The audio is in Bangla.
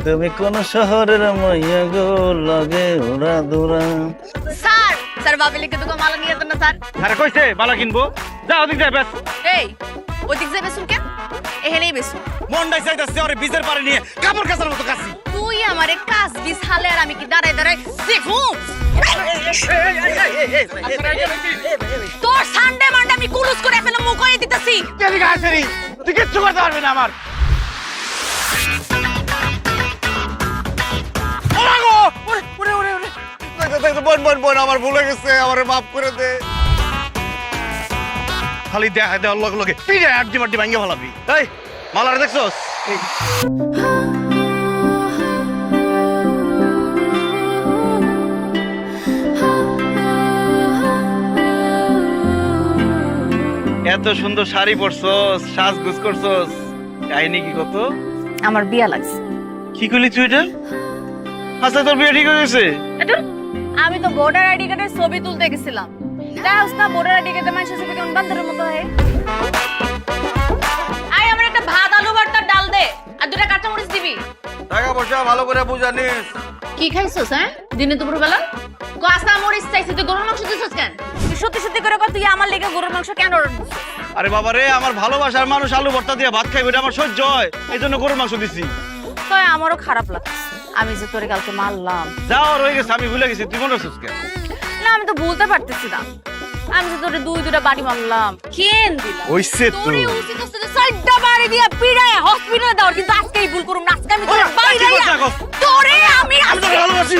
তুমি কোন শহরের মাইয়া গো লাগে ওরা দোরা। স্যার স্যার বাবেলিকে তো মালা নিয়ে যান না স্যার। আরে কইছে মালা কিনবো, যা ওদিক যাই ব্যাস। এই ওদিক যাই বেসুন কেন, এখানেই বেসুন। মন্ডাই চাইতাছে ওরে বীজের পারে নিয়ে কাপড় কাচার মতো কাছি। তুই আমারে কাজ বিস হালে আর আমি কি দাঁড়ায় দাঁড়ায় দেখু তোর সানডে মানডে আমি কুলুস করে ফেলে মুখ হয়ে দিতেছি। এদিকে আসেনি, তুই কিচ্ছু করতে পারবি না আমার। বোন বোন বোন আমার ভুলে গেছে, আমারে মাফ করে দে। খালি দেখা দেওয়ার লগে লগে পিড়ে আড্ডি মাড্ডি ভাঙ্গে ফেলাবি। এই মালারে দেখছস? এত সুন্দর শাড়ি পরছস, সাজগোজ করছস, কাহিনী কি কত? আমার বিয়া লাগছে। কি করলি তুই এটা? আচ্ছা তোর বিয়ে ঠিক হয়ে গেছে? আমি তো ভোটার আইডি কার্ডের ছবি তুলতে গেছিলাম। দেখাস না ভোটার আইডি কার্ডে মানুষের ছবি কেমন বান্দরের মতো হয়। আয় আমার একটা ভাত আলু ভর্তা ডাল দে আর দুটা কাঁচা মরিচ দিবি। টাকা পয়সা ভালো করে বুঝানিস। কি খাইছস হ্যাঁ দিনে দুপুর বেলা? কাঁচা মরিচ চাইছিস, তুই গরুর মাংস দিছস কেন? তুই সত্যি সত্যি করে কর, তুই আমার লেগে গরুর মাংস কেন অর্ডার দিছিস? আরে বাবা রে, আমার ভালোবাসার মানুষ আলু ভর্তা দিয়ে ভাত খাইবে, এটা আমার সহ্য হয়, এই জন্য গরুর মাংস দিছি। তাই আমারও খারাপ লাগছে, আমি যে তোরে কালকে মারলাম। যাও রয়ে গেছে, আমি ভুলে গেছি, তুই মনে রাখছিস কেন? না আমি তো ভুলতে পারতেছি না, আমি যে তোরে দুটা বাড়ি মারলাম। কেন দিলাম? ওইসে তো তোরে উচিত ছিল সাইডটা বাড়ি দিয়া পিড়ায় হসপিটালে দাও, কিন্তু আজকে এই ভুল করুম না। আজকে আমি তোরে বাইরে তোরে আমি ভালোবাসি।